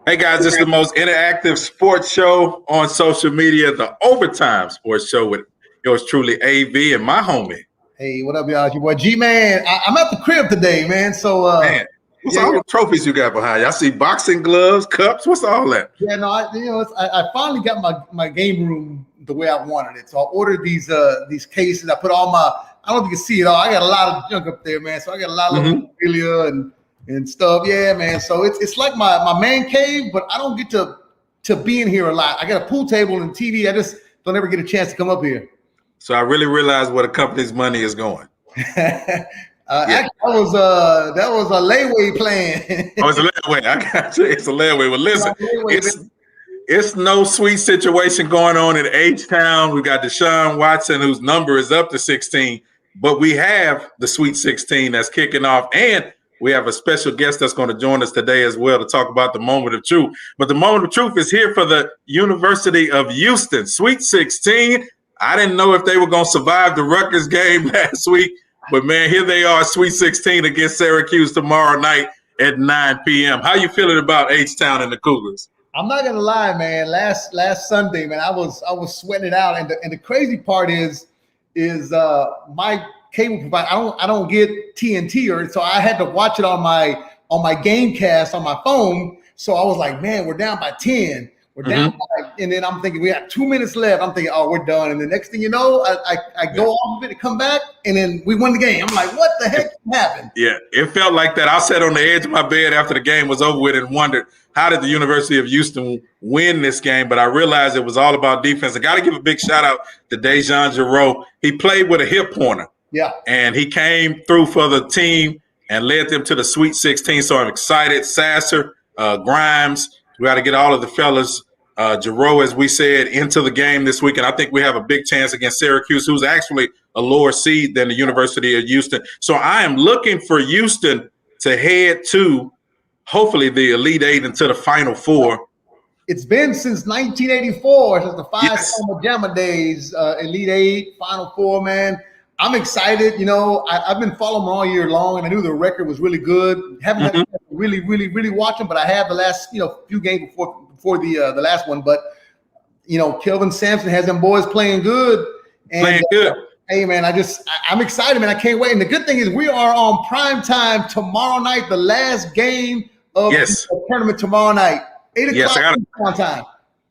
Hey guys, this is the most interactive sports show on social media, the Overtime Sports Show with yours truly, AV, and my homie. Hey, what up, y'all? It's your boy G-Man. I'm at the crib today, man. So, Man, what's all the trophies you got behind you? I see boxing gloves, cups. What's all that? Yeah, no, I finally got my game room the way I wanted it. So I ordered these cases. I put all my, I don't know if you can see it all. I got a lot of junk up there, man. So I got a lot of memorabilia and stuff. Yeah, man. So it's like my man cave, but I don't get to be in here a lot. I got a pool table and TV. I just don't ever get a chance to come up here. So I really realized where the company's money is going. Actually, that was a layaway plan. Oh, it's a layaway. I got you. It's a layaway. Well, listen, it's no sweet situation going on in H-Town. We got Deshaun Watson, whose number is up to 16, but we have the Sweet 16 that's kicking off, and we have a special guest that's going to join us today as well to talk about the moment of truth. But the moment of truth is here for the University of Houston, Sweet 16. I didn't know if they were going to survive the Rutgers game last week, but man, here they are, Sweet 16 against Syracuse tomorrow night at 9 p.m. How you feeling about H-Town and the Cougars? I'm not gonna lie, man. Last Sunday, man, I was sweating it out, and the crazy part is my cable provider. I don't get TNT, so I had to watch it on my Gamecast on my phone. So I was like, man, we're down by 10. We're down by, and then I'm thinking we have 2 minutes left. I'm thinking, oh, we're done. And the next thing you know, I go off of it to come back, and then we win the game. I'm like, what the heck happened? Yeah, it felt like that. I sat on the edge of my bed after the game was over with and wondered, how did the University of Houston win this game? But I realized it was all about defense. I got to give a big shout out to Dejan Jarreau. He played with a hip pointer. Yeah. And he came through for the team and led them to the Sweet 16. So I'm excited. Sasser, Grimes, we got to get all of the fellas, Jarreau, as we said, into the game this week. And I think we have a big chance against Syracuse, who's actually a lower seed than the University of Houston. So I am looking for Houston to head to hopefully the Elite Eight into the Final Four. It's been since 1984, since the five Summer Jamma days, Elite Eight, Final Four, man. I'm excited. You know, I've been following them all year long, and I knew the record was really good. Haven't had to really watch them, but I have the last few games before the last one. But Kelvin Sampson has them boys playing good. And, hey man, I'm excited, man. I can't wait. And the good thing is we are on prime time tomorrow night, the last game of the tournament tomorrow night, 8 o'clock. Yes, on time.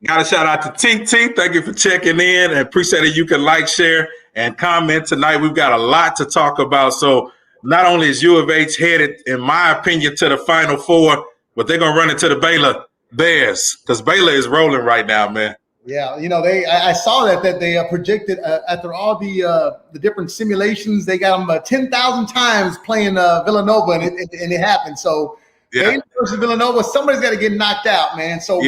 Got a shout out to TT. Thank you for checking in, and appreciate it. You can like, share, and comment tonight. We've got a lot to talk about. So not only is U of H headed, in my opinion, to the Final Four, but they're going to run into the Baylor Bears, because Baylor is rolling right now, man. Yeah, I saw that they projected after all the different simulations, they got them 10,000 times playing Villanova, and it happened. So Baylor versus Villanova, somebody's got to get knocked out, man. So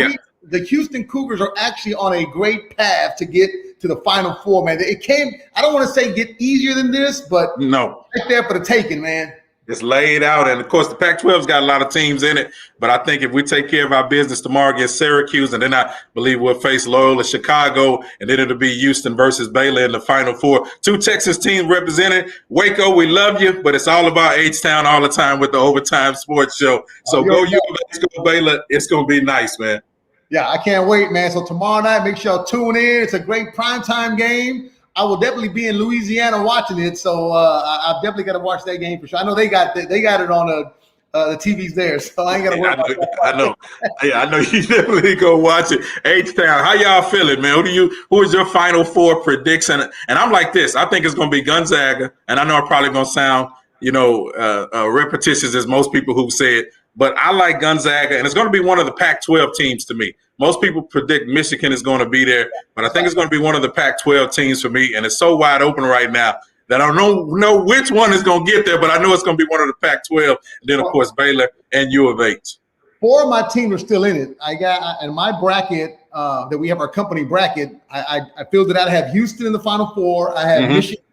the Houston Cougars are actually on a great path to get to the Final Four, man. It came, I don't want to say get easier than this, but no, right there for the taking, man. It's laid out. And, of course, the Pac-12's got a lot of teams in it. But I think if we take care of our business tomorrow against Syracuse, and then I believe we'll face Loyola Chicago, and then it'll be Houston versus Baylor in the Final Four. 2 Texas teams represented. Waco, we love you, but it's all about H-Town all the time with the Overtime Sports Show. So go U of H, go Baylor. It's going to be nice, man. Yeah, I can't wait, man. So tomorrow night, make sure y'all tune in. It's a great primetime game. I will definitely be in Louisiana watching it, so I've definitely got to watch that game for sure. I know they got it on the TVs there, so I ain't got to worry about that. I know. Yeah, I know you definitely go watch it. H-Town, how y'all feeling, man? Who is your Final Four prediction? And I'm like this. I think it's going to be Gonzaga, and I know I'm probably going to sound, repetitious as most people who say it, but I like Gonzaga, and it's going to be one of the Pac-12 teams to me. Most people predict Michigan is going to be there, but I think it's going to be one of the Pac-12 teams for me, and it's so wide open right now that I don't know which one is going to get there, but I know it's going to be one of the Pac-12, and then, of course, Baylor and U of H. 4 of my teams are still in it. I got in my bracket that we have our company bracket. I feel that I have Houston in the Final Four. I have Michigan.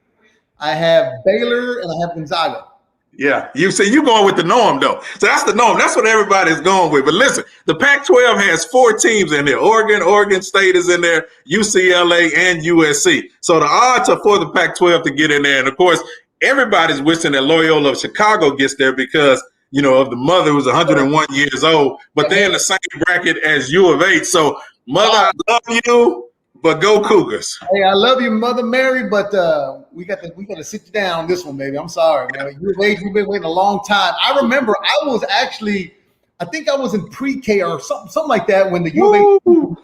I have Baylor, and I have Gonzaga. Yeah, you see, you going with the norm, though. So that's the norm. That's what everybody's going with. But listen, the Pac-12 has 4 teams in there. Oregon State is in there, UCLA, and USC. So the odds are for the Pac-12 to get in there. And, of course, everybody's wishing that Loyola Chicago gets there because of the mother who's 101 years old, but they're in the same bracket as U of H. So, mother, I love you, but go Cougars. Hey, I love you, Mother Mary, but we got to sit you down on this one, baby. I'm sorry, man. U of H, we've been waiting a long time. I remember I think I was in pre-K or something like that when the U of H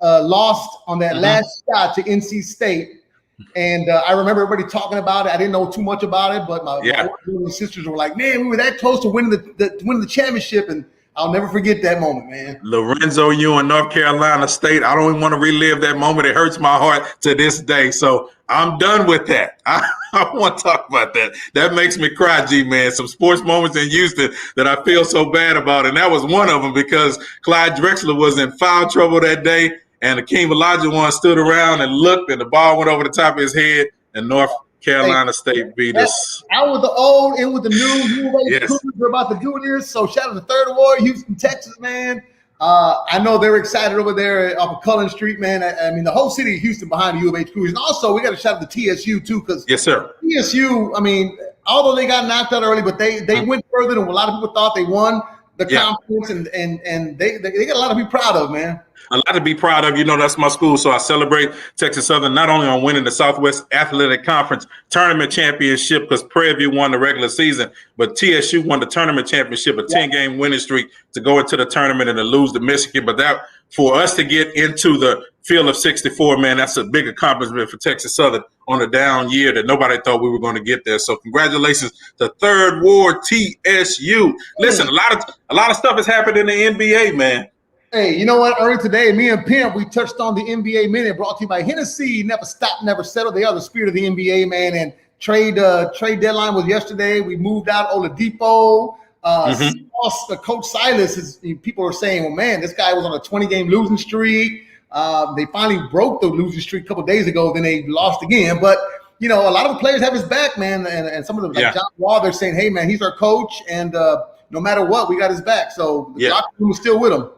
lost on that last shot to NC State. And I remember everybody talking about it. I didn't know too much about it, but my sisters were like, man, we were that close to winning the championship. And I'll never forget that moment, man. Lorenzo, you in North Carolina State. I don't even want to relive that moment. It hurts my heart to this day. So I'm done with that. I want to talk about that. That makes me cry, G-Man. Some sports moments in Houston that I feel so bad about. And that was one of them because Clyde Drexler was in foul trouble that day. And Akeem Olajuwon stood around and looked, and the ball went over the top of his head, and North Carolina State beat us. Out with the old, in with the new. Yes. We're about to do this. So shout out to Third Ward, Houston, Texas, man. I know they're excited over there off of Cullen Street, man. I mean, the whole city of Houston behind the U of H Cougars. And also, we got to shout out to TSU, too, because yes, sir. TSU, I mean, although they got knocked out early, but they went further than a lot of people thought. They won the conference, and they got a lot to be proud of, man. A lot to be proud of. That's my school. So I celebrate Texas Southern not only on winning the Southwest Athletic Conference Tournament Championship because Prairie View won the regular season, but TSU won the tournament championship, a 10-game winning streak to go into the tournament and to lose to Michigan. But that for us to get into the field of 64, man, that's a big accomplishment for Texas Southern on a down year that nobody thought we were going to get there. So congratulations to Third Ward TSU. Listen, a lot of stuff has happened in the NBA, man. Hey, you know what? Earlier today, me and Pimp, we touched on the NBA Minute brought to you by Hennessy. Never stop, never settle. They are the spirit of the NBA, man. And trade deadline was yesterday. We moved out Oladipo. Coach Silas, people are saying, well, man, this guy was on a 20-game losing streak. They finally broke the losing streak a couple days ago. Then they lost again. But, a lot of the players have his back, man. And some of them, like John Wall, they're saying, hey, man, he's our coach. And no matter what, we got his back. So the locker room is still with him.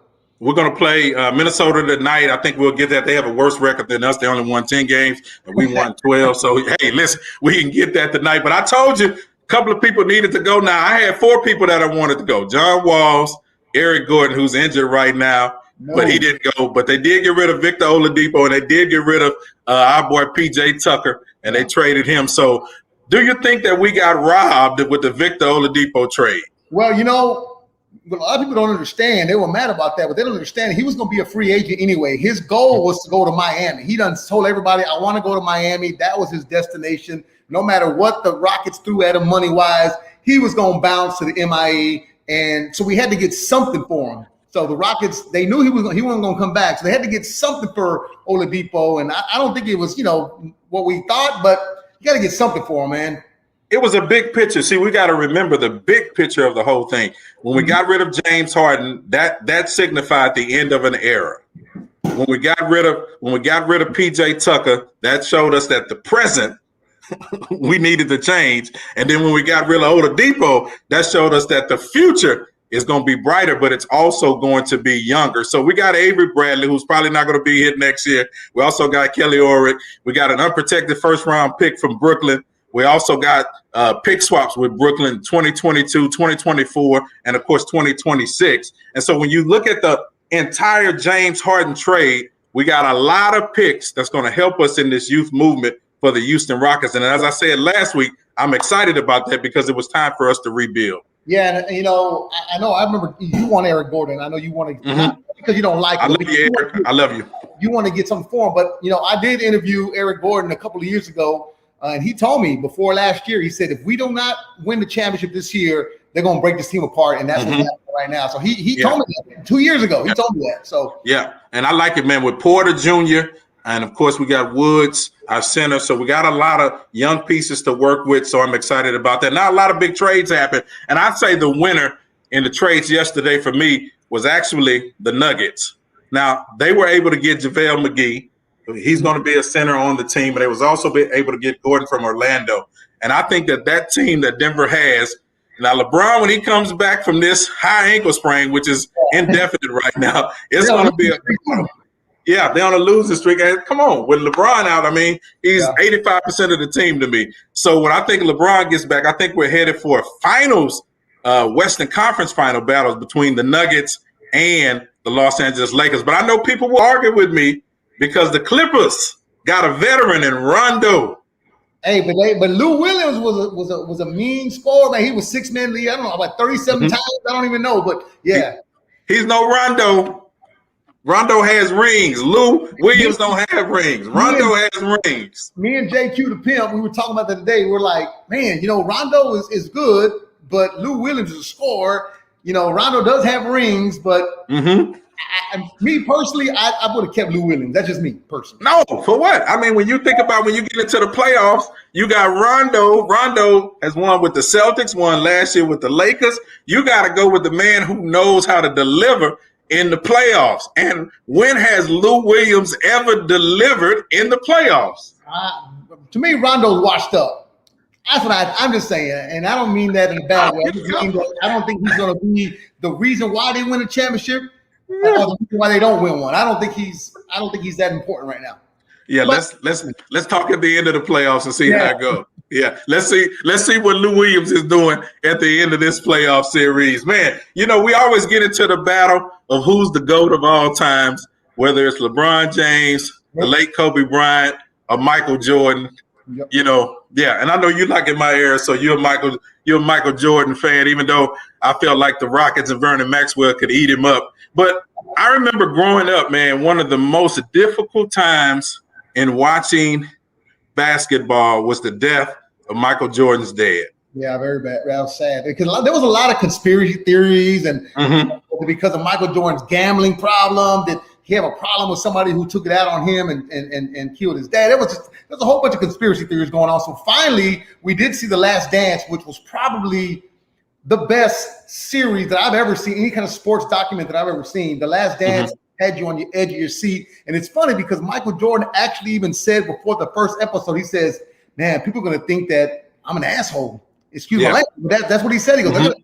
We're going to play Minnesota tonight. I think we'll get that. They have a worse record than us. They only won 10 games, and we won 12. So, hey, listen, we can get that tonight. But I told you a couple of people needed to go. Now, I had 4 people that I wanted to go. John Walls, Eric Gordon, who's injured right now, but he didn't go. But they did get rid of Victor Oladipo, and they did get rid of our boy P.J. Tucker, and they traded him. So do you think that we got robbed with the Victor Oladipo trade? Well, but a lot of people don't understand. They were mad about that, but they don't understand. He was going to be a free agent anyway. His goal was to go to Miami. He done told everybody, I want to go to Miami. That was his destination. No matter what the Rockets threw at him money-wise, he was going to bounce to the MIE. And so we had to get something for him. So the Rockets, they knew he wasn't going to come back. So they had to get something for Oladipo. And I don't think it was, what we thought, but you got to get something for him, man. It was a big picture. See, we got to remember the big picture of the whole thing. When we got rid of James Harden, that signified the end of an era. When we got rid of PJ Tucker, that showed us that the present we needed to change. And then when we got rid of Oladipo, that showed us that the future is going to be brighter, but it's also going to be younger. So we got Avery Bradley, who's probably not going to be here next year. We also got Kelly Olynyk. We got an unprotected first-round pick from Brooklyn. We also got pick swaps with Brooklyn 2022, 2024, and, of course, 2026. And so when you look at the entire James Harden trade, we got a lot of picks that's going to help us in this youth movement for the Houston Rockets. And as I said last week, I'm excited about that because it was time for us to rebuild. Yeah, and, I remember you want Eric Gordon. I know you want to not because you don't like him. I love you, Eric. I love you. You want to get something for him. But, I did interview Eric Gordon a couple of years ago. And he told me before last year, he said, if we do not win the championship this year, they're going to break this team apart. And that's what's happening right now. So he told me that 2 years ago. He told me that. So and I like it, man, with Porter Jr. And, of course, we got Woods, our center. So we got a lot of young pieces to work with. So I'm excited about that. Now, a lot of big trades happen. And I'd say the winner in the trades yesterday for me was actually the Nuggets. Now, they were able to get JaVale McGee. He's going to be a center on the team, but they was also able to get Gordon from Orlando. And I think that team that Denver has, now LeBron, when he comes back from this high ankle sprain, which is indefinite right now, it's going to be they're on a losing streak. And come on, with LeBron out, he's 85% of the team to me. So when I think LeBron gets back, I think we're headed for a finals Western Conference final battles between the Nuggets and the Los Angeles Lakers. But I know people will argue with me because the Clippers got a veteran in Rondo. Hey, but Lou Williams was a mean scorer, man. He was 6-man lead. I don't know, about 37 times. I don't even know, but yeah. He's no Rondo. Rondo has rings. Lou Williams don't have rings. Rondo has rings. Me and JQ the Pimp, we were talking about that today. We're like, man, Rondo is good, but Lou Williams is a scorer. Rondo does have rings, but me personally, I would have kept Lou Williams. That's just me personally. No, for what? I mean, when you think about when you get into the playoffs, you got Rondo. Rondo has won with the Celtics, won last year with the Lakers. You got to go with the man who knows how to deliver in the playoffs. And when has Lou Williams ever delivered in the playoffs? To me, Rondo's washed up. That's what I'm just saying. And I don't mean that in a bad way. I don't think he's going to be the reason why they win a championship or the reason why they don't win one. I don't think he's that important right now. Yeah, but let's talk at the end of the playoffs and see how it goes. Yeah, let's see what Lou Williams is doing at the end of this playoff series. Man, we always get into the battle of who's the GOAT of all times, whether it's LeBron James, the late Kobe Bryant, or Michael Jordan. Yep. And I know you like in my era, so you're a Michael Jordan fan, even though I felt like the Rockets and Vernon Maxwell could eat him up. But I remember growing up, man, one of the most difficult times in watching basketball was the death of Michael Jordan's dad. Yeah, very bad. That was sad because there was a lot of conspiracy theories, and because of Michael Jordan's gambling problem, that he had a problem with somebody who took it out on him and killed his dad. There's a whole bunch of conspiracy theories going on. So finally, we did see The Last Dance, which was probably the best series that I've ever seen, any kind of sports document that I've ever seen. The Last Dance had you on the edge of your seat. And it's funny because Michael Jordan actually even said before the first episode, he says, man, people are going to think that I'm an asshole. Excuse my language. That's what he said. He goes,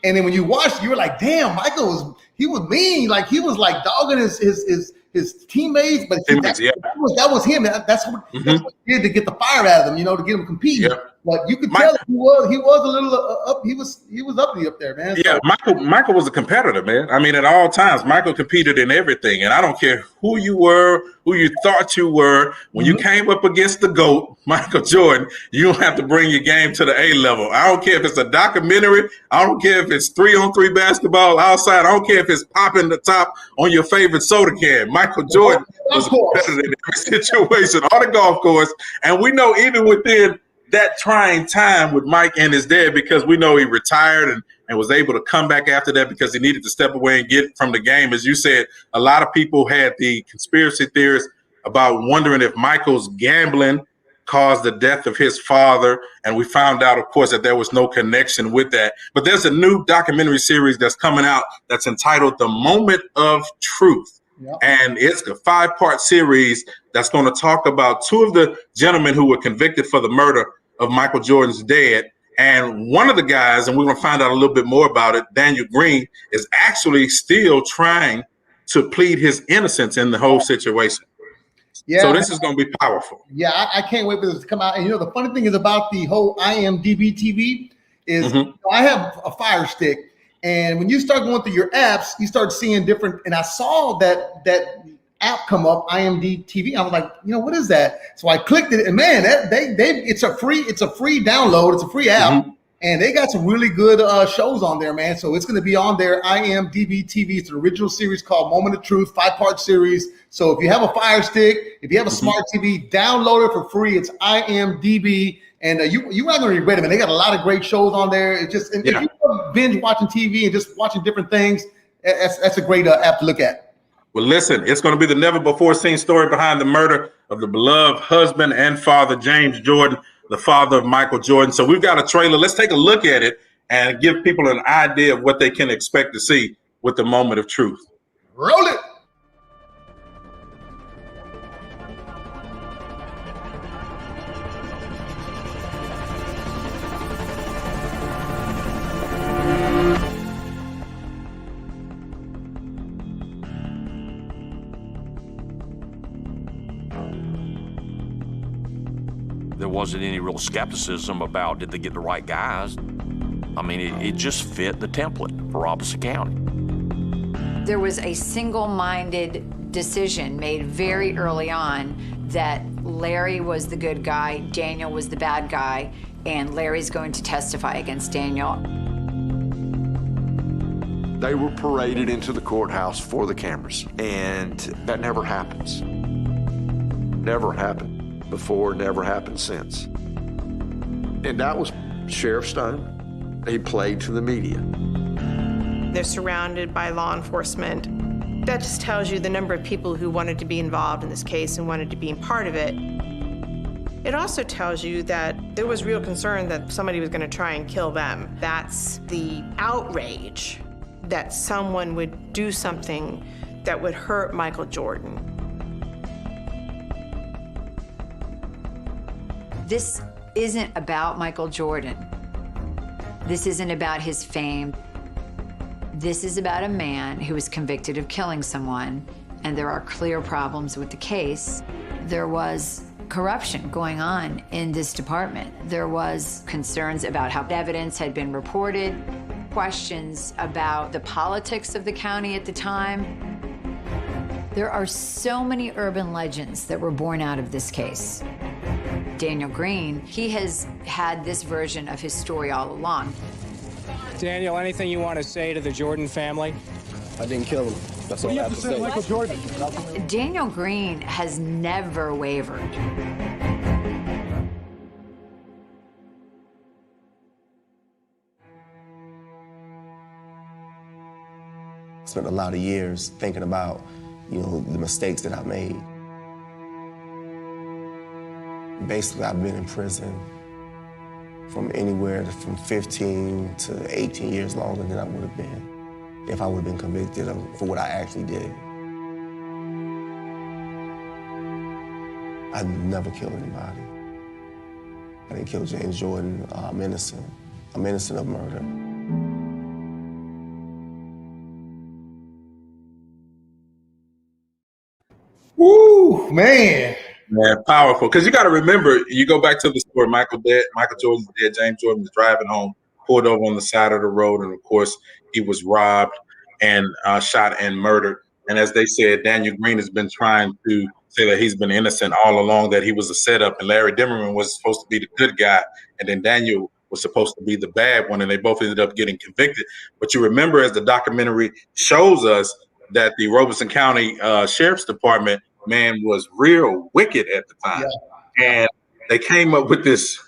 and then when you watched, you were like, damn, Michael was mean. Like he was like dogging his teammates, but that was him. That's what he did to get the fire out of them, to get him competing. Yep. But you could tell he was a little up. He was up there, man. Yeah, so, Michael was a competitor, man. I mean, at all times, Michael competed in everything, and I don't care who you were, who you thought you were. When you came up against the GOAT, Michael Jordan, you don't have to bring your game to the A level. I don't care if it's a documentary. I don't care if it's 3-on-3 basketball outside. I don't care if it's popping the top on your favorite soda can. Michael Jordan was a competitor in every situation on the golf course, and we know even within that trying time with Mike and his dad, because we know he retired and was able to come back after that because he needed to step away and get from the game. As you said, a lot of people had the conspiracy theories about wondering if Michael's gambling caused the death of his father. And we found out, of course, that there was no connection with that. But there's a new documentary series that's coming out that's entitled The Moment of Truth. Yep. And it's a 5-part series that's going to talk about 2 of the gentlemen who were convicted for the murder of Michael Jordan's dad. And one of the guys, and we're going to find out a little bit more about it, Daniel Green, is actually still trying to plead his innocence in the whole situation. Yeah. So this is going to be powerful. Yeah, I can't wait for this to come out. And the funny thing is about the whole IMDb TV is I have a Fire Stick. And when you start going through your apps, you start seeing different. And I saw that app come up, IMDb TV. I was like, what is that? So I clicked it, and man, it's a free download. It's a free app, and they got some really good shows on there, man. So it's going to be on there. IMDb TV. It's an original series called Moment of Truth, 5-part series. So if you have a Fire Stick, if you have a smart TV, download it for free. It's IMDb. And you're not going to regret it, man. They got a lot of great shows on there. It's just if you binge watching TV and just watching different things, that's a great app to look at. Well, listen, it's going to be the never-before-seen story behind the murder of the beloved husband and father, James Jordan, the father of Michael Jordan. So we've got a trailer. Let's take a look at it and give people an idea of what they can expect to see with the Moment of Truth. Roll it. There wasn't any real skepticism about did they get the right guys. I mean, it just fit the template for Robeson County. There was a single-minded decision made very early on that Larry was the good guy, Daniel was the bad guy, and Larry's going to testify against Daniel. They were paraded into the courthouse for the cameras, and that never happens. Never happened before, never happened since. And that was Sheriff Stone. He played to the media. They're surrounded by law enforcement. That just tells you the number of people who wanted to be involved in this case and wanted to be a part of it. It also tells you that there was real concern that somebody was going to try and kill them. That's the outrage that someone would do something that would hurt Michael Jordan. This isn't about Michael Jordan. This isn't about his fame. This is about a man who was convicted of killing someone, and there are clear problems with the case. There was corruption going on in this department. There was concerns about how evidence had been reported, questions about the politics of the county at the time. There are so many urban legends that were born out of this case. Daniel Green, he has had this version of his story all along. Daniel, anything you want to say to the Jordan family? I didn't kill him. That's all I have to say. Michael Jordan. Daniel Green has never wavered. Spent a lot of years thinking about, the mistakes that I made. Basically, I've been in prison from anywhere from 15 to 18 years longer than I would have been if I would have been convicted for what I actually did. I never killed anybody. I didn't kill James Jordan. I'm innocent. I'm innocent of murder. Woo, man. Man, powerful. Because you got to remember, you go back to the story, Michael Jordan's dead, James Jordan was driving home, pulled over on the side of the road, and of course, he was robbed and shot and murdered. And as they said, Daniel Green has been trying to say that he's been innocent all along, that he was a setup, and Larry Dimmerman was supposed to be the good guy, and then Daniel was supposed to be the bad one, and they both ended up getting convicted. But you remember, as the documentary shows us, that the Robeson County Sheriff's Department, man, was real wicked at the time. Yeah. And they came up with this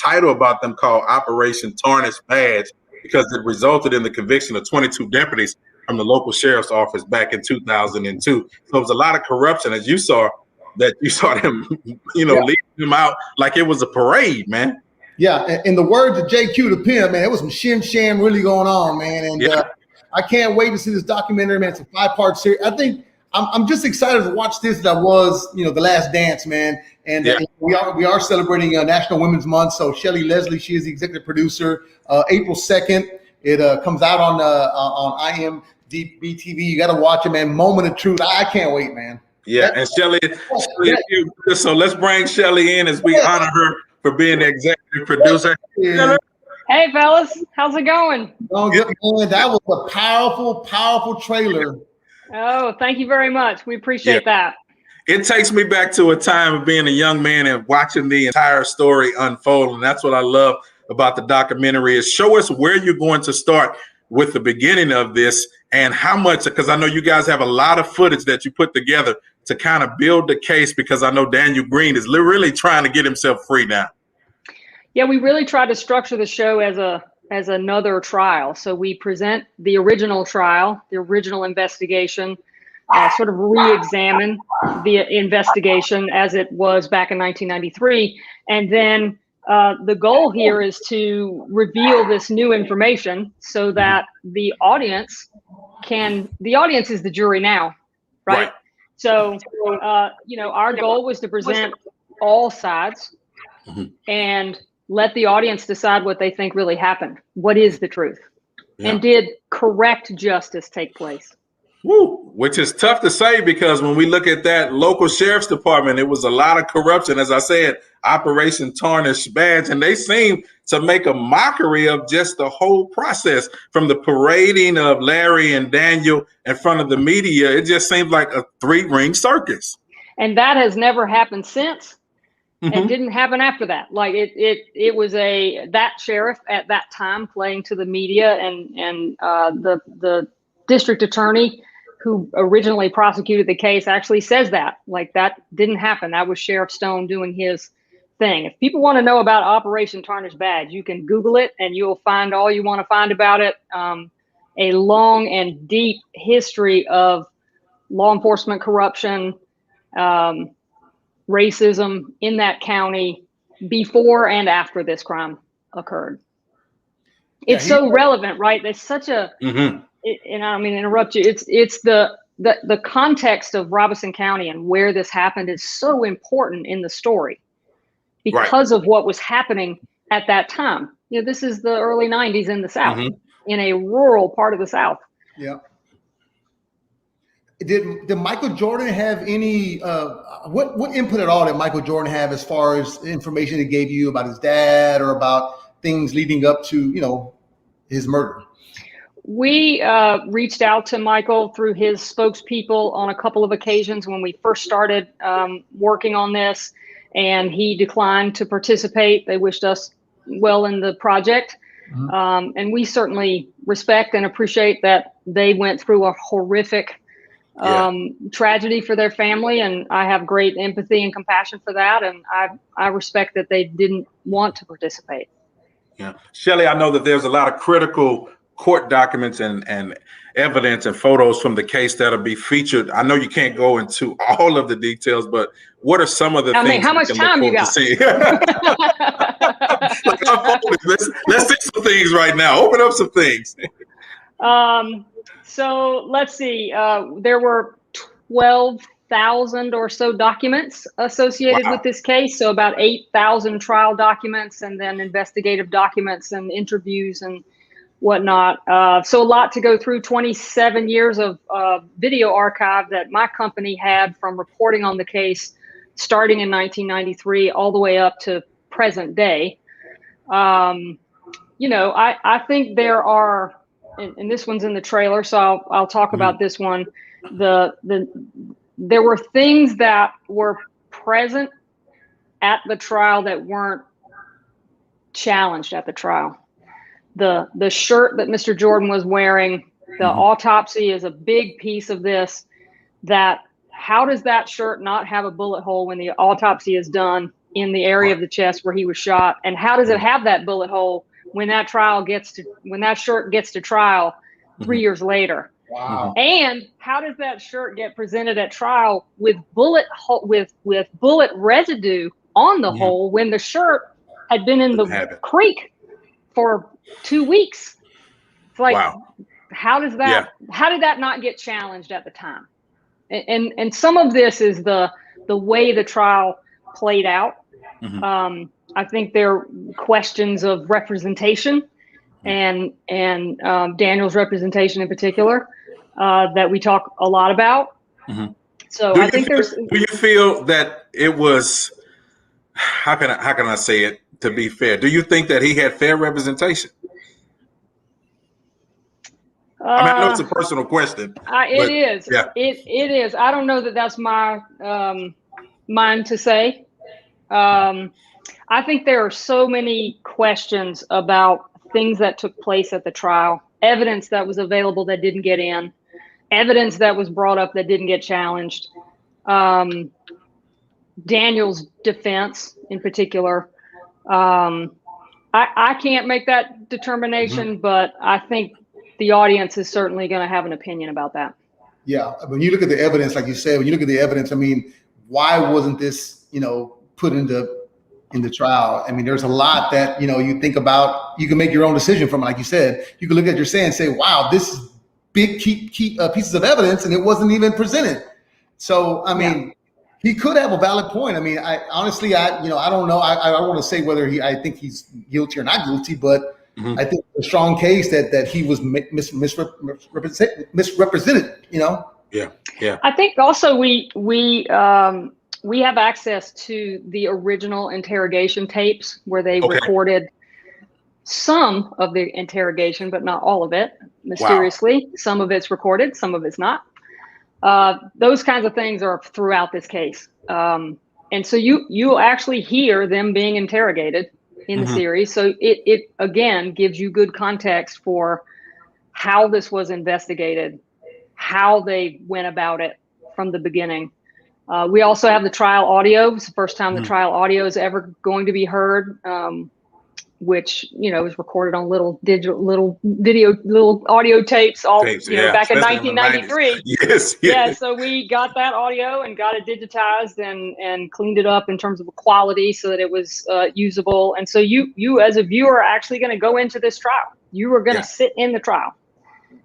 title about them called Operation Tarnish Badge, because it resulted in the conviction of 22 deputies from the local sheriff's office back in 2002. So it was a lot of corruption, as you saw them, leading them out like it was a parade, man. Yeah, in the words of JQ the Pimp, man, it was some sham really going on, man. And I can't wait to see this documentary, man. It's a 5-part series. I think I'm just excited to watch this. That was, The Last Dance, man. And we are celebrating National Women's Month. So Shelley Leslie, she is the executive producer. April 2nd, it comes out on IMDb TV. You got to watch it, man. Moment of truth. I can't wait, man. Yeah, and Shelley, so let's bring Shelley in as we honor her for being the executive producer. Yeah. Hey, fellas, how's it going? Oh, good, man. That was a powerful trailer. Oh, thank you very much. We appreciate that. It takes me back to a time of being a young man and watching the entire story unfold. And that's what I love about the documentary, is show us where you're going to start with the beginning of this and how much, because I know you guys have a lot of footage that you put together to kind of build the case, because I know Daniel Green is really trying to get himself free now. Yeah, we really tried to structure the show as another trial. So we present the original trial, the original investigation, sort of re-examine the investigation as it was back in 1993. And then the goal here is to reveal this new information so that the audience is the jury now, right? So, our goal was to present all sides and let the audience decide what they think really happened. What is the truth? And did correct justice take place? Woo, which is tough to say because when we look at that local sheriff's department, it was a lot of corruption. As I said, Operation Tarnish Badge, and they seem to make a mockery of just the whole process, from the parading of Larry and Daniel in front of the media. It just seems like a three-ring circus. And that has never happened since. And didn't happen after that. Like it was that sheriff at that time playing to the media, and the district attorney who originally prosecuted the case actually says that, like, that didn't happen. That was Sheriff Stone doing his thing. If people want to know about Operation Tarnish Badge, you can Google it and you'll find all you want to find about it. A long and deep history of law enforcement corruption, racism in that county before and after this crime occurred. It's so relevant, right? There's such a, and I don't mean to interrupt you. It's the context of Robeson County and where this happened is so important in the story because of what was happening at that time. You know, this is the early 90s in the South, in a rural part of the South. Yeah. Did Michael Jordan have any, what input at all did Michael Jordan have as far as information he gave you about his dad or about things leading up to, you know, his murder? We reached out to Michael through his spokespeople on a couple of occasions when we first started working on this, and he declined to participate. They wished us well in the project. And we certainly respect and appreciate that they went through a horrific tragedy for their family, and I have great empathy and compassion for that, and I respect that they didn't want to participate. Yeah, Shelley, I know that there's a lot of critical court documents and evidence and photos from the case that'll be featured. I know you can't go into all of the details, but what are some of the things? How much time you got? Let's see some things right now. Open up some things. So let's see. There were 12,000 or so documents associated with this case. So about 8,000 trial documents, and then investigative documents and interviews and whatnot. So a lot to go through. 27 years of video archive that my company had from reporting on the case starting in 1993 all the way up to present day. You know, I think there are, and this one's in the trailer, so I'll talk about this one. There were things that were present at the trial that weren't challenged at the trial. The shirt that Mr. Jordan was wearing, the autopsy is a big piece of this. That how does that shirt not have a bullet hole when the autopsy is done in the area of the chest where he was shot? And how does it have that bullet hole when that shirt gets to trial 3 years later? Wow. And how does that shirt get presented at trial with bullet residue on the hole when the shirt had been in the creek for 2 weeks? It's like, how did that not get challenged at the time? And some of this is the way the trial played out. I think there are questions of representation and Daniel's representation in particular that we talk a lot about. So I think do you feel that it was, how can I say it to be fair? Do you think that he had fair representation? I mean, I know it's a personal question. It is. Yeah. It is. I don't know that that's my mine to say. I think there are so many questions about things that took place at the trial, evidence that was available that didn't get in, evidence that was brought up that didn't get challenged. Daniel's defense in particular. I can't make that determination, but I think the audience is certainly going to have an opinion about that. Yeah. When you look at the evidence, like you said, when you look at the evidence, I mean, why wasn't this, put into trial? I mean, there's a lot that, you think about, you can make your own decision from it. Like you said, you can look at your say and say, wow, this is big key pieces of evidence, and it wasn't even presented. So, I mean, he could have a valid point. I mean, I honestly, I don't know. I don't want to say whether I think he's guilty or not guilty, but I think a strong case that he was misrepresented. Yeah. I think also we have access to the original interrogation tapes where they recorded some of the interrogation, but not all of it. Mysteriously, some of it's recorded, some of it's not. Those kinds of things are throughout this case, and so you actually hear them being interrogated in the series. So it again gives you good context for how this was investigated, how they went about it from the beginning. We also have the trial audio. It's the first time the trial audio is ever going to be heard, which is recorded on little audio tapes, back in 1993. Yes. Yeah. So we got that audio and got it digitized and cleaned it up in terms of the quality so that it was usable. And so you as a viewer are actually going to go into this trial. You are going to sit in the trial.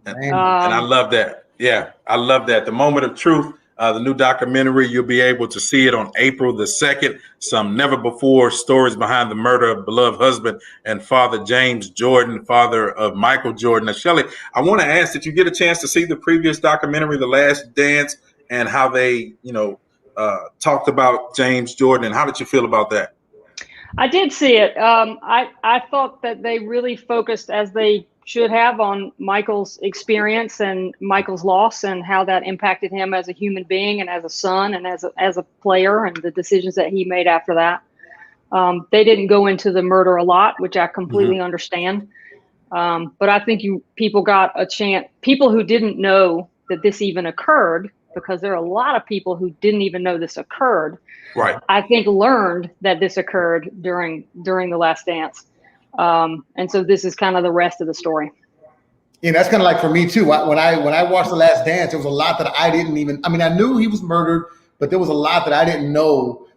And I love that. Yeah, I love that. The Moment of Truth, the new documentary, you'll be able to see it on April the 2nd. Some never before stories behind the murder of beloved husband and father James Jordan, father of Michael Jordan. Now, Shelley, I want to ask, did you get a chance to see the previous documentary, The Last Dance, and how they, talked about James Jordan? And how did you feel about that? I did see it. I thought that they really focused, as they should have, on Michael's experience and Michael's loss and how that impacted him as a human being and as a son and as a player and the decisions that he made after that. They didn't go into the murder a lot, which I completely understand. But I think people got a chance. People who didn't know that this even occurred, because there are a lot of people who didn't even know this occurred. Right. I think learned that this occurred during The Last Dance. And so this is kind of the rest of the story. Yeah, that's kind of like for me too. When I watched The Last Dance, there was a lot that I didn't even. I mean, I knew he was murdered, but there was a lot that I didn't know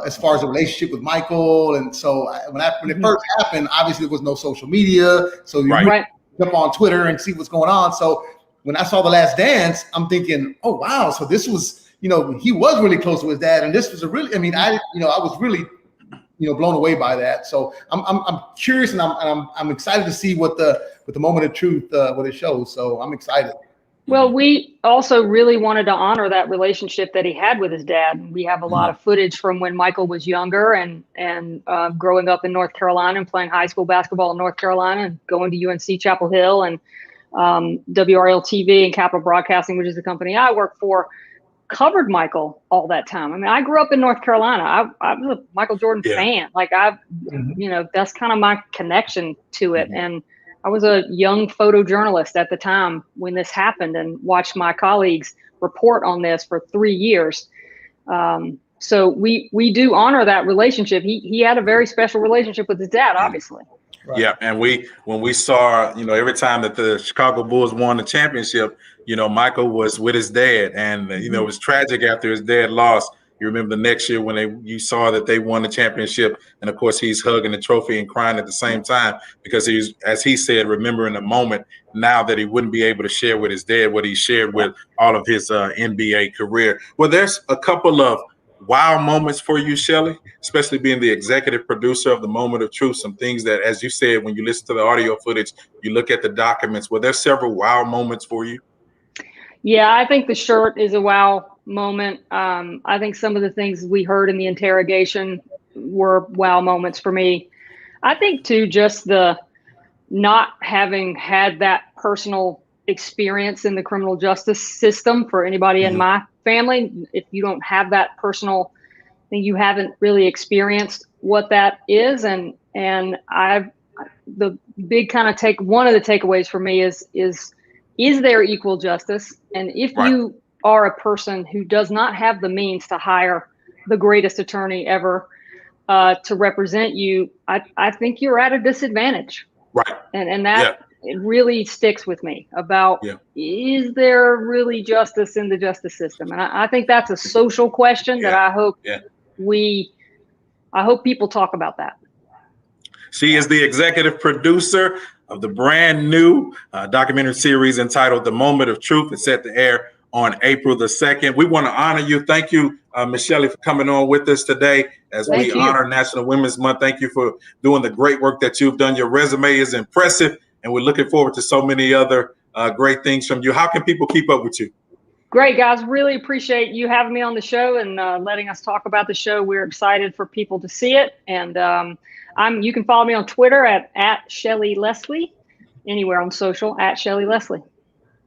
as far as the relationship with Michael. And so when it first happened, obviously there was no social media, so you really jump on Twitter and see what's going on. So when I saw The Last Dance, I'm thinking, oh wow, so this was, he was really close to his dad, and this was I was really, blown away by that. So I'm curious, and I'm excited to see what the Moment of Truth what it shows. So I'm excited. Well, we also really wanted to honor that relationship that he had with his dad. We have a lot of footage from when Michael was younger and growing up in North Carolina and playing high school basketball in North Carolina and going to UNC Chapel Hill, and WRL TV and Capital Broadcasting, which is the company I work for, covered Michael all that time. I mean, I grew up in North Carolina. I was a Michael Jordan fan. Like that's kind of my connection to it. And I was a young photojournalist at the time when this happened and watched my colleagues report on this for 3 years. So we do honor that relationship. He had a very special relationship with his dad, obviously. Right. Yeah, and when we saw, every time that the Chicago Bulls won the championship, Michael was with his dad, and it was tragic after his dad lost. You remember the next year when you saw that they won the championship, and of course he's hugging the trophy and crying at the same time because he's, as he said, remembering the moment now that he wouldn't be able to share with his dad what he shared with all of his NBA career. Well, there's a couple of wow moments for you, Shelley, especially being the executive producer of The Moment of Truth. Some things that, as you said, when you listen to the audio footage, you look at the documents. Well, there's several wow moments for you. Yeah, I think the shirt is a wow moment. I think some of the things we heard in the interrogation were wow moments for me. I think too, just the not having had that personal experience in the criminal justice system for anybody in my family. If you don't have that personal thing, you haven't really experienced what that is. And the big kind of one of the takeaways for me is there equal justice? And if you are a person who does not have the means to hire the greatest attorney ever to represent you, I think you're at a disadvantage. Right. And that it really sticks with me about, is there really justice in the justice system? And I think that's a social question that I hope I hope people talk about that. She is the executive producer of the brand new documentary series entitled The Moment of Truth. It's set to air on April the 2nd. We want to honor you. Thank you Miss Shelley, for coming on with us today as we honor National Women's Month. Thank you for doing the great work that you've done. Your resume is impressive, and we're looking forward to so many other great things from you. How can people keep up with you? Great, guys. Really appreciate you having me on the show and letting us talk about the show. We're excited for people to see it. And you can follow me on Twitter at Shelly Leslie, anywhere on social, at Shelly Leslie.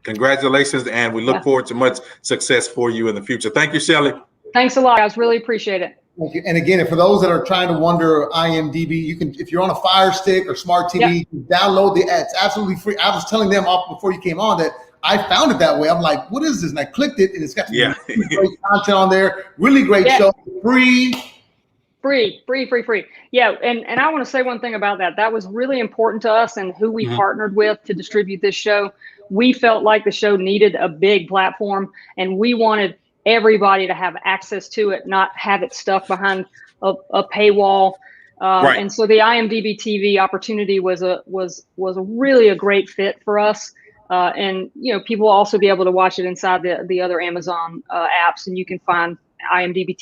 Congratulations, and we look forward to much success for you in the future. Thank you, Shelly. Thanks a lot, guys. Really appreciate it. Thank you. And again, for those that are trying to wonder IMDb, you can, if you're on a Fire Stick or Smart TV, you can download the ads. Absolutely free. I was telling them off before you came on that I found it that way. I'm like, what is this? And I clicked it, and it's got some really great content on there. Really great show. Free. Yeah, and I want to say one thing about that. That was really important to us and who we partnered with to distribute this show. We felt like the show needed a big platform, and we wanted everybody to have access to it, not have it stuck behind a paywall. And so the IMDb TV opportunity was really a great fit for us. And people will also be able to watch it inside the other Amazon apps, and you can find IMDb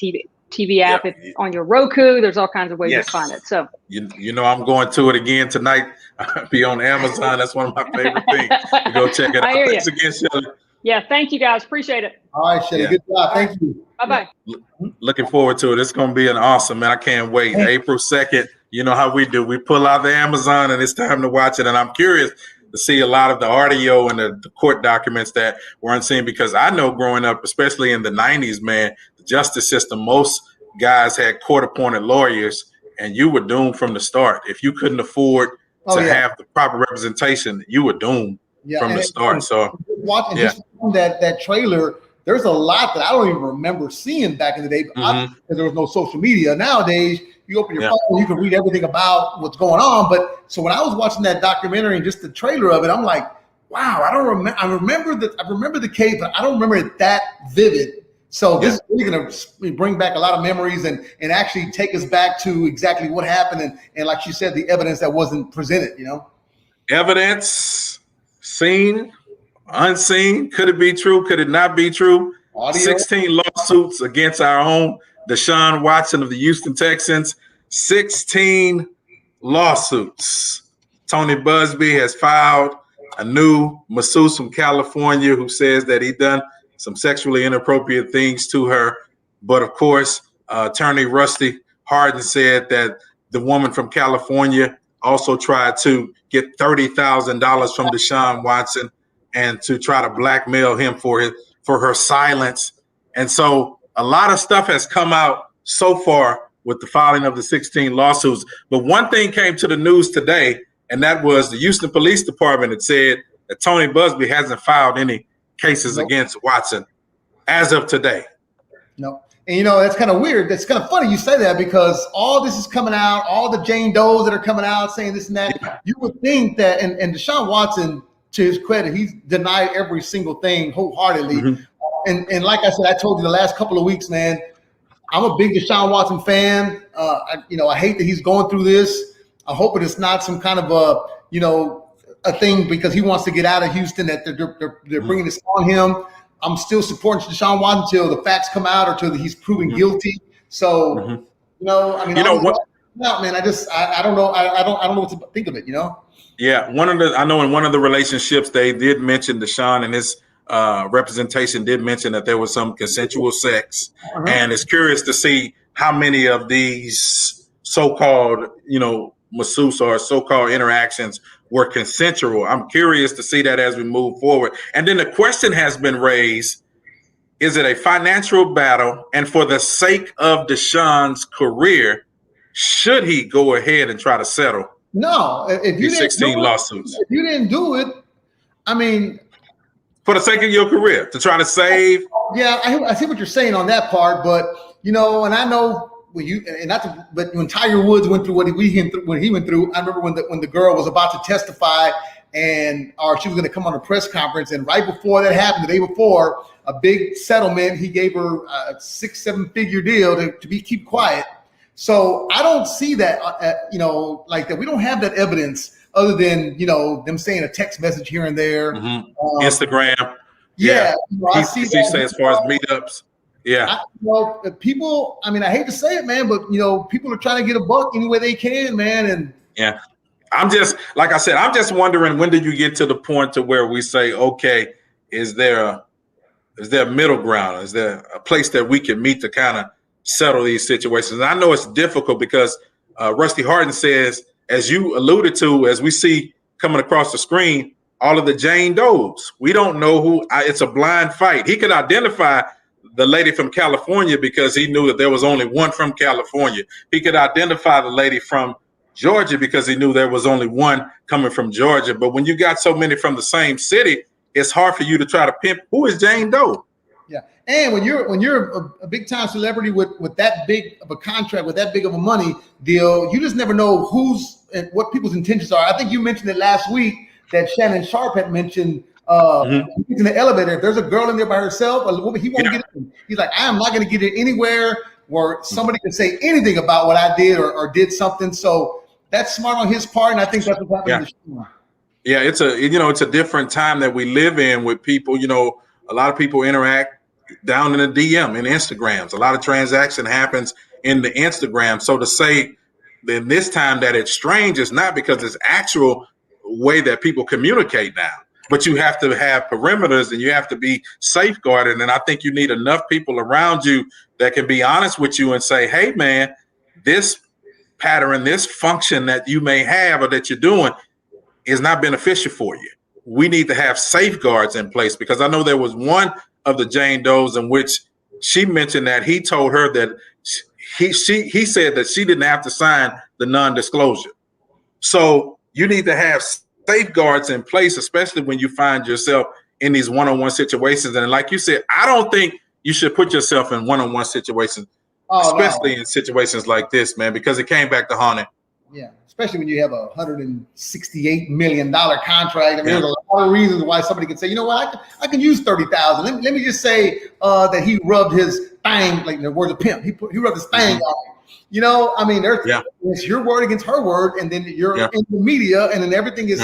TV app on your Roku. There's all kinds of ways to find it. So I'm going to it again tonight. I'll be on Amazon. That's one of my favorite things. To go check it out. Thanks again, Shelly. Yeah, thank you, guys. Appreciate it. All right, Shelly. Good job. Thank you. Bye-bye. Looking forward to it. It's going to be an awesome, man. I can't wait. April 2nd, you know how we do. We pull out the Amazon, and it's time to watch it. And I'm curious to see a lot of the audio and the court documents that weren't seen, because I know growing up, especially in the 90s, man, the justice system, most guys had court-appointed lawyers, and you were doomed from the start. If you couldn't afford to have the proper representation, you were doomed from the start. So watching that trailer, there's a lot that I don't even remember seeing back in the day, because there was no social media. Nowadays, you open your phone, you can read everything about what's going on. But so when I was watching that documentary and just the trailer of it, I'm like, wow, I don't remember. I remember the case, but I don't remember it that vivid. So this is really going to bring back a lot of memories and actually take us back to exactly what happened. And like you said, the evidence that wasn't presented, Evidence, seen, unseen. Could it be true? Could it not be true? Audio. 16 lawsuits against our own Deshaun Watson of the Houston Texans. 16 lawsuits. Tony Busby has filed a new masseuse from California who says that he done some sexually inappropriate things to her. But of course, attorney Rusty Hardin said that the woman from California also tried to get $30,000 from Deshaun Watson and to try to blackmail him for her silence. And so a lot of stuff has come out so far with the filing of the 16 lawsuits. But one thing came to the news today, and that was the Houston Police Department had said that Tony Busby hasn't filed any cases against Watson as of today. No. And that's kind of weird. That's kind of funny you say that, because all this is coming out, all the Jane Does that are coming out saying this and that. Yeah. You would think that, and Deshaun Watson, to his credit, he's denied every single thing wholeheartedly. And like I said, I told you the last couple of weeks, man, I'm a big Deshaun Watson fan. I hate that he's going through this. I hope it's not some kind of a thing because he wants to get out of Houston, that they're bringing this on him. I'm still supporting Deshaun Watson until the facts come out or until he's proven guilty. So, man, I don't know. I don't know what to think of it, Yeah, I know in one of the relationships they did mention Deshaun, and his representation did mention that there was some consensual sex, and it's curious to see how many of these so-called, masseuse or so-called interactions were consensual. I'm curious to see that as we move forward. And then the question has been raised: is it a financial battle? And for the sake of Deshaun's career, should he go ahead and try to settle? No, if you 16 lawsuits. If you didn't do it, I mean, for the sake of your career, to try to save. Yeah, I see what you're saying on that part, but and I know but when Tiger Woods went through what he went through, I remember when the girl was about to testify or she was going to come on a press conference, and right before that happened, the day before, a big settlement, he gave her a 6-7 figure deal to keep quiet. So I don't see that, like that. We don't have that evidence other than, them saying a text message here and there. Instagram. Yeah. I see that as far as meetups. Yeah. People, I mean, I hate to say it, man, but, people are trying to get a buck any way they can, man. And yeah, I'm just, like I said, I'm just wondering, when do you get to the point to where we say, okay, is there a middle ground? Is there a place that we can meet to kind of settle these situations? And I know it's difficult because Rusty Harden says, as you alluded to, as we see coming across the screen, all of the Jane Does. We don't know who. It's a blind fight. He could identify the lady from California because he knew that there was only one from California. He could identify the lady from Georgia because he knew there was only one coming from Georgia. But when you got so many from the same city, it's hard for you to try to pimp who is Jane Doe. Yeah, and when you're a big time celebrity with that big of a contract, with that big of a money deal, you just never know who's and what people's intentions are. I think you mentioned it last week that Shannon Sharp had mentioned in the elevator. If there's a girl in there by herself, a woman, he won't get in. He's like, I am not going to get it anywhere where somebody can say anything about what I did or did something. So that's smart on his part, and I think that's what's happening to the show. Yeah, it's a different time that we live in with people. A lot of people interact down in the DM and Instagrams. A lot of transaction happens in the Instagram. So to say that this time that it's strange is not because it's actual way that people communicate now. But you have to have perimeters and you have to be safeguarded. And I think you need enough people around you that can be honest with you and say, hey, man, this pattern, this function that you may have or that you're doing is not beneficial for you. We need to have safeguards in place, because I know there was one of the Jane Does in which she mentioned that he told her that he said that she didn't have to sign the non-disclosure. So you need to have safeguards in place, especially when you find yourself in these one-on-one situations. And like you said, I don't think you should put yourself in one-on-one situations, especially in situations like this, man, because it came back to haunt him. Yeah, especially when you have a $168 million contract. I mean, there's a lot of reasons why somebody can say, you know what, I can use $30,000. Let me just say that he rubbed his thing, like the words of pimp. He rubbed his thing on. I mean, it's your word against her word, and then you're in the media, and then everything is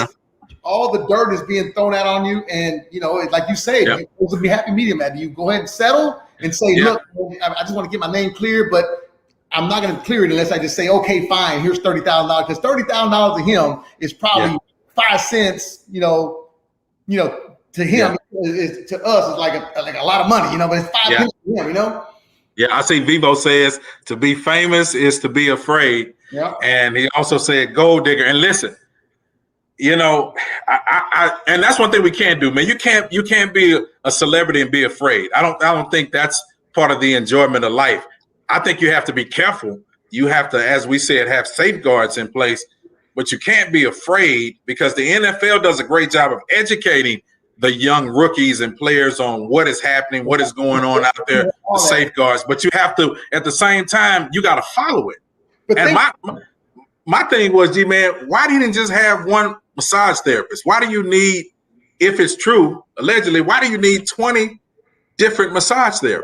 all the dirt is being thrown out on you. And like you say, it would be happy medium. Do you go ahead and settle and say, look, I just want to get my name clear, but I'm not going to clear it unless I just say, okay, fine, here's $30,000, because $30,000 to him is probably 5 cents. To him, to us, is like a lot of money. But it's 5 cents to him. Yeah, I see Vivo says to be famous is to be afraid. Yeah. And he also said gold digger. And listen, I and that's one thing we can't do, man. You can't be a celebrity and be afraid. I don't think that's part of the enjoyment of life. I think you have to be careful. You have to, as we said, have safeguards in place, but you can't be afraid, because the NFL does a great job of educating the young rookies and players on what is happening, what is going on out there, the safeguards. But you have to, at the same time, you got to follow it. And my thing was, G-Man, why didn't you just have one massage therapist? Why do you need, if it's true, allegedly, why do you need 20 different massage therapists?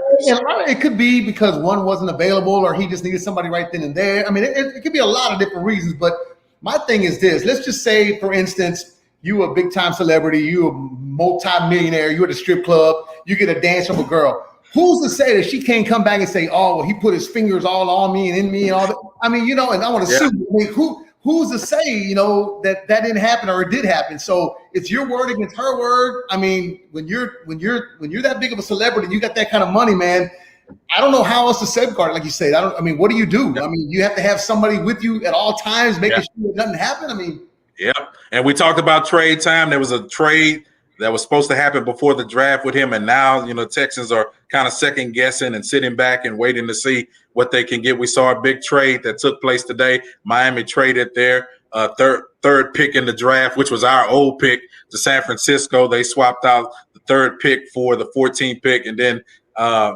It could be because one wasn't available, or he just needed somebody right then and there. I mean, it could be a lot of different reasons. But my thing is this. Let's just say, for instance, you a big time celebrity, you a multi-millionaire, you at a strip club, you get a dance from a girl. Who's to say that she can't come back and say, oh, well, he put his fingers all on me and in me and all that? I mean, and I want to sue you. I mean, who's to say, that didn't happen or it did happen? So it's your word against her word. I mean, when you're that big of a celebrity, you got that kind of money, man. I don't know how else to safeguard it, like you said. What do you do? I mean, you have to have somebody with you at all times, making sure that nothing happen. I mean, and we talked about trade time. There was a trade that was supposed to happen before the draft with him, and now Texans are kind of second guessing and sitting back and waiting to see what they can get. We saw a big trade that took place today. Miami traded their third pick in the draft, which was our old pick, to San Francisco. They swapped out the third pick for the 14th pick, and then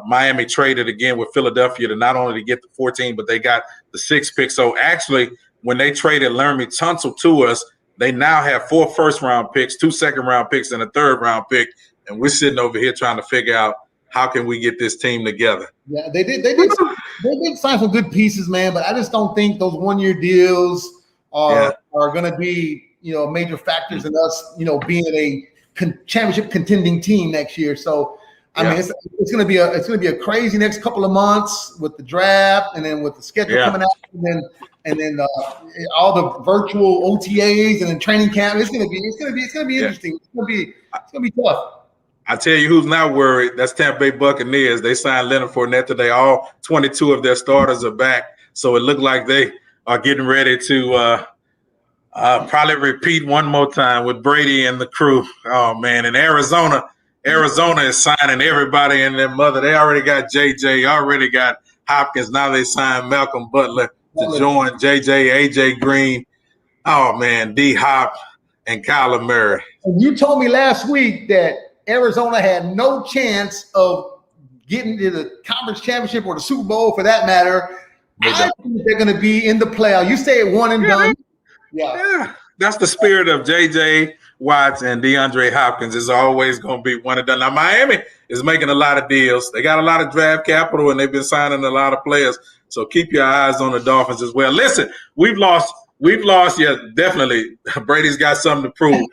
Miami traded again with Philadelphia to not only to get the 14, but they got the 6th pick. So actually, when they traded Laramie Tunsil to us, they now have 4 first-round picks, 2 second-round picks, and a third-round pick. And we're sitting over here trying to figure out how can we get this team together. Yeah, they did sign some good pieces, man. But I just don't think those one-year deals are going to be, major factors in us, being a championship contending team next year. So I mean, it's gonna be a crazy next couple of months with the draft, and then with the schedule coming out, and then all the virtual OTAs and then training camp. It's gonna be interesting. It's gonna be tough. I tell you who's not worried. That's Tampa Bay Buccaneers. They signed Leonard Fournette today. All 22 of their starters are back, so it looked like they are getting ready to probably repeat one more time with Brady and the crew. Oh man, in Arizona is signing everybody and their mother. They already got JJ, already got Hopkins. Now they signed Malcolm Butler to join JJ, AJ Green. Oh man, D Hop and Kyler Murray. And you told me last week that Arizona had no chance of getting to the conference championship or the Super Bowl, for that matter. I think they're going to be in the playoff. You say it one and done. Yeah, that's the spirit of J.J. Watts and DeAndre Hopkins. Is always going to be one and done. Now, Miami is making a lot of deals. They got a lot of draft capital, and they've been signing a lot of players. So keep your eyes on the Dolphins as well. Listen, we've lost. Yeah, definitely. Brady's got something to prove.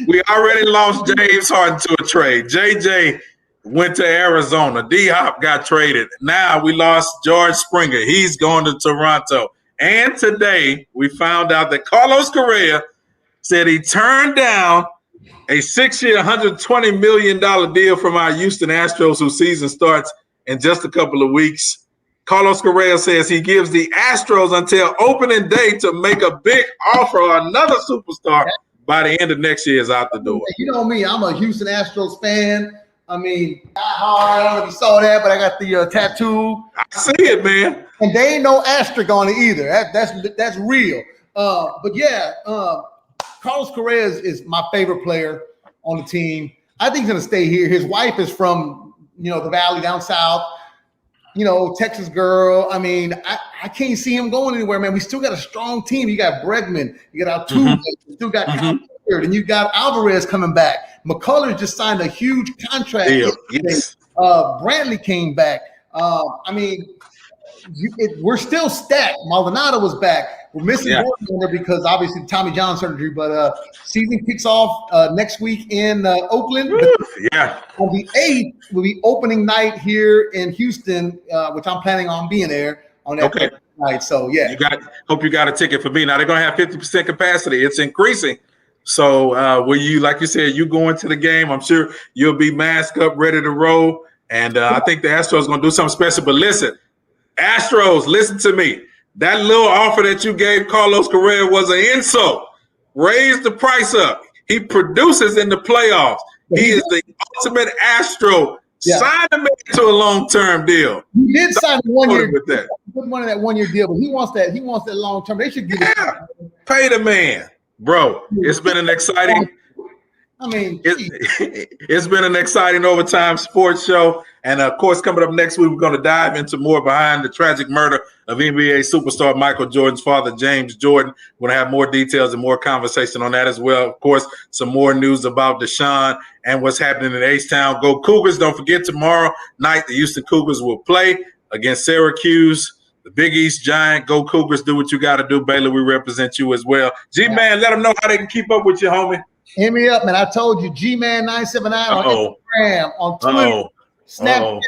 We already lost James Harden to a trade. JJ went to Arizona. D-Hop got traded. Now we lost George Springer. He's going to Toronto. And today we found out that Carlos Correa said he turned down a 6-year, $120 million deal from our Houston Astros, whose season starts in just a couple of weeks. Carlos Correa says he gives the Astros until opening day to make a big offer on another superstar by the end of next year is out the door. You know me, I'm a Houston Astros fan. I mean, I don't know if you saw that, but I got the tattoo. I see it, man. And they ain't no asterisk on it either. That's real. But yeah, Carlos Correa is my favorite player on the team. I think he's going to stay here. His wife is from, the Valley down south. Texas girl. I mean, I can't see him going anywhere, man. We still got a strong team. You got Bregman. You got Altuve. You still got and you got Alvarez coming back. McCullers just signed a huge contract. Yes. Brantley came back. We're still stacked. Maldonado was back. We're missing Gordon there because obviously Tommy John surgery, but season kicks off next week in Oakland. On the 8th will be opening night here in Houston, which I'm planning on being there on that night. So hope you got a ticket for me. Now they're gonna have 50% capacity. It's increasing. So will you, like you said, you going to the game? I'm sure you'll be masked up, ready to roll. And I think the Astros are gonna do something special. But listen, Astros, listen to me. That little offer that you gave Carlos Correa was an insult. Raise the price up. He produces in the playoffs. He is the ultimate Astro. Sign him into a long-term deal. He did sign a 1 year with that. Put money in that 1 year deal, but he wants that long-term. They should give it. Pay the man, bro. It's been an exciting. It's been an exciting overtime sports show. And of course, coming up next week, we're going to dive into more behind the tragic murder of NBA superstar Michael Jordan's father, James Jordan. We're going to have more details and more conversation on that as well. Of course, some more news about Deshaun and what's happening in H-Town. Go Cougars. Don't forget, tomorrow night, the Houston Cougars will play against Syracuse, the Big East Giant. Go Cougars. Do what you got to do. Baylor, we represent you as well. G-Man, let them know how they can keep up with you, homie. Hit me up, man. I told you, G-Man979 on Instagram, on Twitter, Snapchat,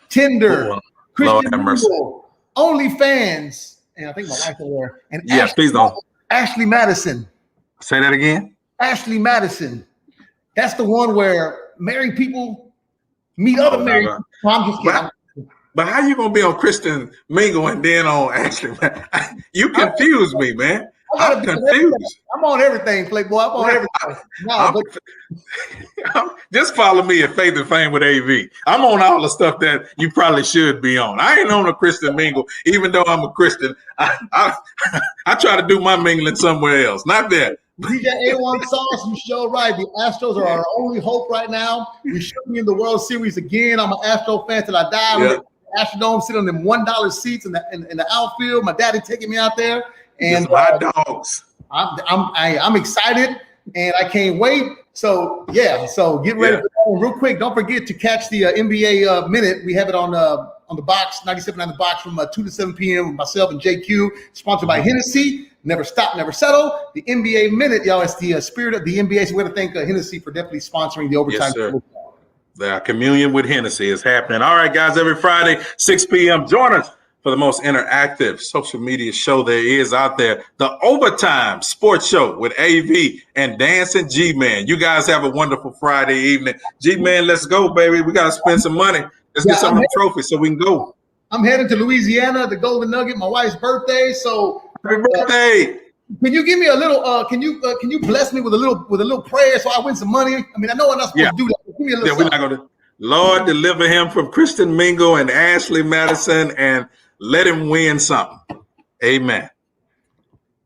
Tinder, Christian Google, OnlyFans, and I think my wife's there. And please don't. Ashley Madison. Say that again. Ashley Madison. That's the one where married people meet other married people. I'm just kidding. But how you gonna be on Christian Mingle and then on Ashley? You confuse me, man. I'm confused. I'm on everything, Playboy. I'm on everything. Just follow me at Faith and Fame with AV. I'm on all the stuff that you probably should be on. I ain't on a Christian mingle, even though I'm a Christian. I try to do my mingling somewhere else. Not there. DJ A1 Sauce, you sure right. The Astros are our only hope right now. We should be in the World Series again. I'm an Astro fan till I die. Yeah. Astrodome sitting on them $1 seats in the outfield. My daddy taking me out there. And my dogs. I'm excited and I can't wait. So get ready for that one real quick. Don't forget to catch the NBA Minute. We have it on the box, 97 on the box from 2 to 7 p.m. with myself and JQ. Sponsored by Hennessy. Never stop, never settle. The NBA Minute, y'all. It's the spirit of the NBA. So we got to thank Hennessy for definitely sponsoring the overtime. Yes, sir. The communion with Hennessy is happening. All right, guys, every Friday, 6 p.m., join us for the most interactive social media show there is out there, the Overtime Sports Show with AV and Dancing G-Man. You guys have a wonderful Friday evening. G-Man, let's go, baby. We got to spend some money. Let's get some of them trophies so we can go. I'm heading to Louisiana, the Golden Nugget, my wife's birthday. So happy birthday. Can you give me a little? Can you bless me with a little prayer so I win some money? I mean, I know I'm not supposed to do that. But give me a little. We're not going to. Lord, deliver him from Kristen Mingle and Ashley Madison, and let him win something. Amen.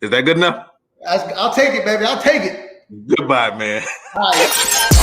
Is that good enough? I'll take it, baby. I'll take it. Goodbye, man. All right.